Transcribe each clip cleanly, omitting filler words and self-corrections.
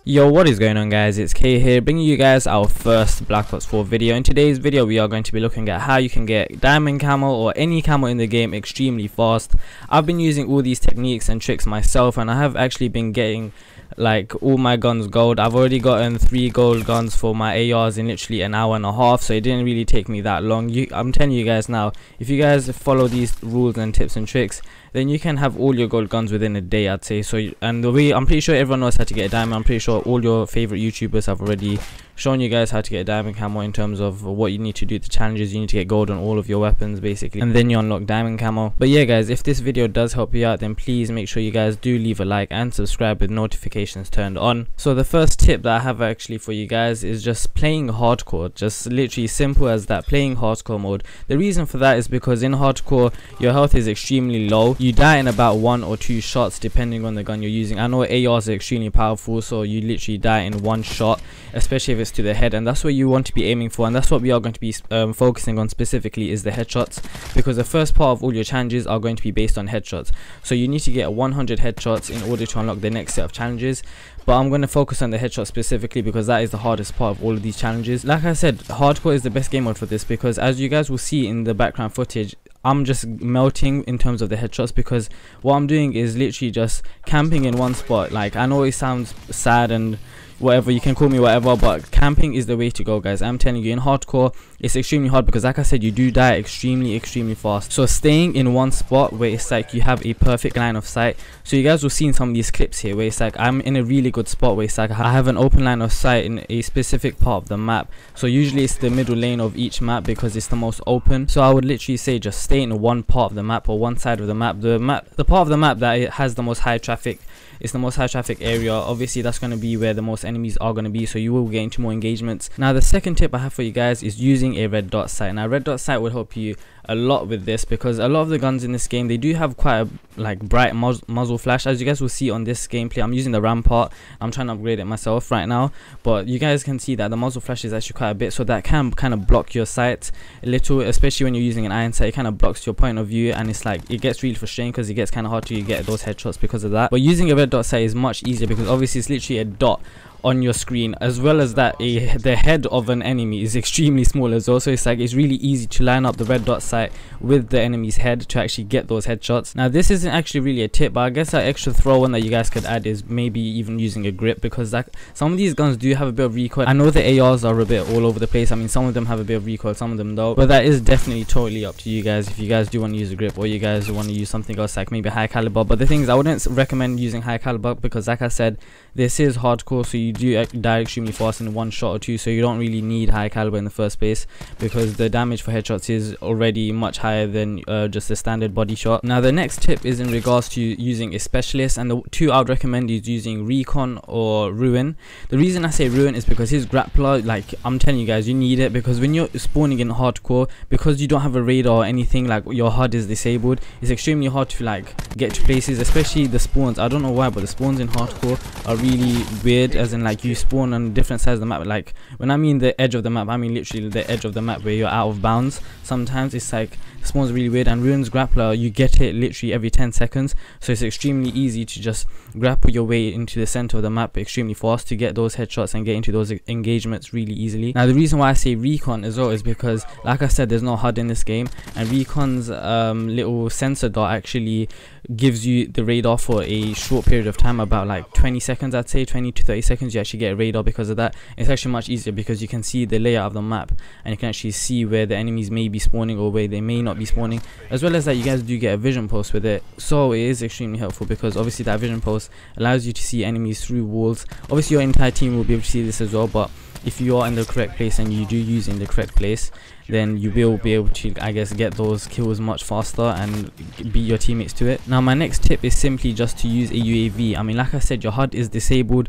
Yo, what is going on guys, it's K here, bringing you guys our first Black Ops 4 video. In today's video we are going to be looking at how you can get diamond camo or any camo in the game extremely fast. I've been using all these techniques and tricks myself, and I have actually been getting like all my guns gold. I've already gotten 3 gold guns for my ARs in literally an hour and a half, so it didn't really take me that long. I'm telling you guys now, if you guys follow these rules and tips and tricks, then you can have all your gold guns within a day, I'd say. So, and the way, I'm pretty sure everyone knows how to get a diamond. I'm pretty sure all your favorite YouTubers have already shown you guys how to get a diamond camo in terms of what you need to do, the challenges. You need to get gold on all of your weapons basically, and then you unlock diamond camo. But yeah guys, if this video does help you out, then please make sure you guys do leave a like and subscribe with notifications turned on. So the first tip that I have actually for you guys is just playing hardcore, just literally simple as that, playing hardcore mode. The reason for that is because in hardcore your health is extremely low. You die in about 1 or 2 shots depending on the gun you're using. I know ARs are extremely powerful, so you literally die in 1 shot, especially if it's to the head, and that's what you want to be aiming for, and that's what we are going to be focusing on specifically, is the headshots, because the first part of all your challenges are going to be based on headshots. So you need to get 100 headshots in order to unlock the next set of challenges, but I'm going to focus on the headshot specifically because that is the hardest part of all of these challenges. Like I said, hardcore is the best game mode for this, because as you guys will see in the background footage, I'm just melting in terms of the headshots, because what I'm doing is literally just camping in one spot. Like, I know it sounds sad and whatever, you can call me whatever, but camping is the way to go guys. I'm telling you, in hardcore it's extremely hard because like I said, you do die extremely fast. So staying in one spot where it's like you have a perfect line of sight. So you guys will see in some of these clips here where it's like I'm in a really good spot where it's like I have an open line of sight in a specific part of the map. So usually it's the middle lane of each map because it's the most open. So I would literally say just stay in one part of the map or one side of the map. The part of the map that it has the most high traffic, it's the most high traffic area. Obviously that's going to be where the most enemies are going to be, so you will get into more engagements. Now the second tip I have for you guys is using a red dot sight. Now red dot sight will help you a lot with this, because a lot of the guns in this game, they do have quite a like bright muzzle flash. As you guys will see on this gameplay, I'm using the Rampart. I'm trying to upgrade it myself right now, but you guys can see that the muzzle flash is actually quite a bit, so that can kind of block your sight a little, especially when you're using an iron sight. It kind of blocks your point of view, and it's like it gets really frustrating because it gets kind of hard to get those headshots because of that. But using a red dot sight is much easier because obviously it's literally a dot on your screen, as well as that the head of an enemy is extremely small as well, so it's like it's really easy to line up the red dot sight with the enemy's head to actually get those headshots. Now this isn't actually really a tip, but I guess that extra throw in that you guys could add is maybe even using a grip, because like some of these guns do have a bit of recoil. I know the ARs are a bit all over the place. I mean, some of them have a bit of recoil, some of them don't, but that is definitely totally up to you guys if you guys do want to use a grip, or you guys want to use something else like maybe high caliber. But the thing is, I wouldn't recommend using high caliber because like I said, this is hardcore, so you do die extremely fast in 1 shot or 2, so you don't really need high caliber in the first place because the damage for headshots is already much higher than just a standard body shot. Now the next tip is in regards to using a specialist, and the 2 I would recommend is using Recon or Ruin. The reason I say Ruin is because his grappler, like I'm telling you guys, you need it, because when you're spawning in hardcore, because you don't have a radar or anything, like your HUD is disabled, it's extremely hard to like get to places, especially the spawns. I don't know why, but the spawns in hardcore are really weird, as in like you spawn on different sides of the map. Like when I mean the edge of the map, I mean literally the edge of the map where you're out of bounds. Sometimes it's like the spawn's really weird, and Ruin's grappler, you get it literally every 10 seconds, so it's extremely easy to just grapple your way into the center of the map extremely fast to get those headshots and get into those engagements really easily. Now the reason why I say Recon as well is because like I said, there's no HUD in this game, and Recon's little sensor dot actually gives you the radar for a short period of time, about like 20 seconds, I'd say 20 to 30 seconds. You actually get a radar because of that. It's actually much easier because you can see the layout of the map, and you can actually see where the enemies may be spawning or where they may not be spawning, as well as that you guys do get a vision post with it, so it is extremely helpful because obviously that vision post allows you to see enemies through walls. Obviously your entire team will be able to see this as well, but if you are in the correct place and you do use in the correct place, then you will be able to, I guess, get those kills much faster and beat your teammates to it. Now my next tip is simply just to use a UAV. I mean, like I said, your HUD is disabled.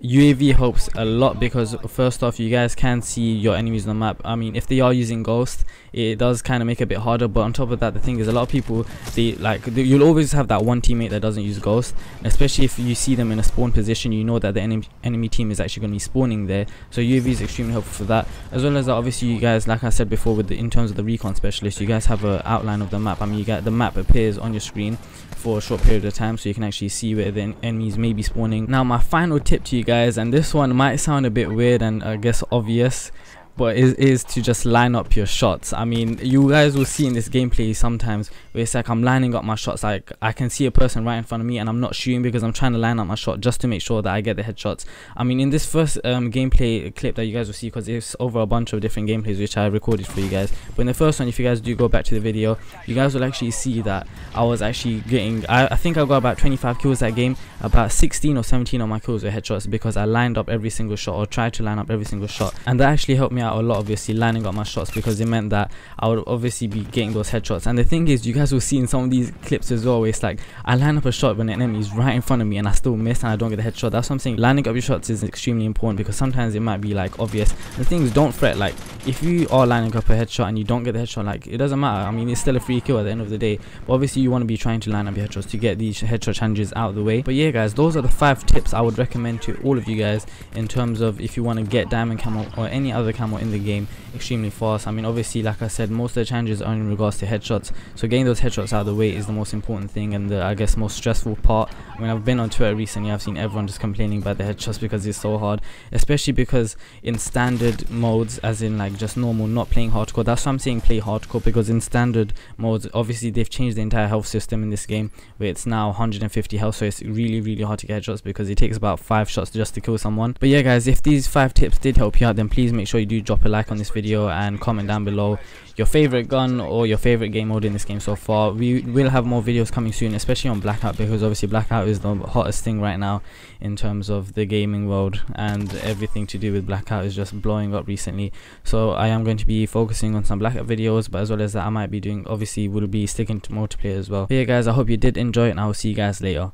UAV helps a lot because first off, you guys can see your enemies on the map. I mean, if they are using Ghost, it does kind of make it a bit harder, but on top of that, the thing is, a lot of people, you'll always have that one teammate that doesn't use Ghost, especially if you see them in a spawn position. You know that the enemy team is actually going to be spawning there, so UAV is extremely helpful for that. As well as that, obviously, you guys, like I said before, in terms of the recon specialist, you guys have an outline of the map. I mean, you get the map appears on your screen for a short period of time, so you can actually see where the enemies may be spawning. Now, my final tip to you guys, and this one might sound a bit weird and I guess obvious, but is to just line up your shots. I mean, you guys will see in this gameplay sometimes where it's like I'm lining up my shots, like I can see a person right in front of me and I'm not shooting because I'm trying to line up my shot just to make sure that I get the headshots. I mean, in this first gameplay clip that you guys will see, because it's over a bunch of different gameplays which I recorded for you guys, but in the first one, if you guys do go back to the video, you guys will actually see that I was actually getting, I think I got about 25 kills that game. About 16 or 17 of my kills were headshots because I lined up every single shot, or tried to line up every single shot, and that actually helped me out a lot, obviously, lining up my shots, because it meant that I would obviously be getting those headshots. And the thing is, you guys will see in some of these clips as well, where it's like I line up a shot when an enemy is right in front of me and I still miss and I don't get the headshot. That's what I'm saying. Lining up your shots is extremely important, because sometimes it might be like obvious. The thing is, don't fret. Like, if you are lining up a headshot and you don't get the headshot, like, it doesn't matter. I mean, it's still a free kill at the end of the day, but obviously you want to be trying to line up your headshots to get these headshot challenges out of the way. But yeah, guys, those are the 5 tips I would recommend to all of you guys in terms of if you want to get diamond camo or any other camo in the game extremely fast. I mean, obviously, like I said, most of the challenges are in regards to headshots, so getting those headshots out of the way is the most important thing, and the, I guess, most stressful part. I mean, I've been on Twitter recently, I've seen everyone just complaining about the headshots because it's so hard, especially because in standard modes, as in like just normal, not playing hardcore. That's why I'm saying play hardcore, because in standard modes, obviously they've changed the entire health system in this game, where it's now 150 health, so it's really hard to get headshots because it takes about 5 shots just to kill someone. But yeah, guys, if these 5 tips did help you out, then please make sure you do drop a like on this video and comment down below your favorite gun or your favorite game mode in this game so far. We will have more videos coming soon, especially on Blackout, because obviously Blackout is the hottest thing right now in terms of the gaming world, and everything to do with Blackout is just blowing up recently. So I am going to be focusing on some Blackout videos, but as well as that, I might be doing, obviously will be sticking to multiplayer as well. But yeah, guys, I hope you did enjoy it, and I will see you guys later.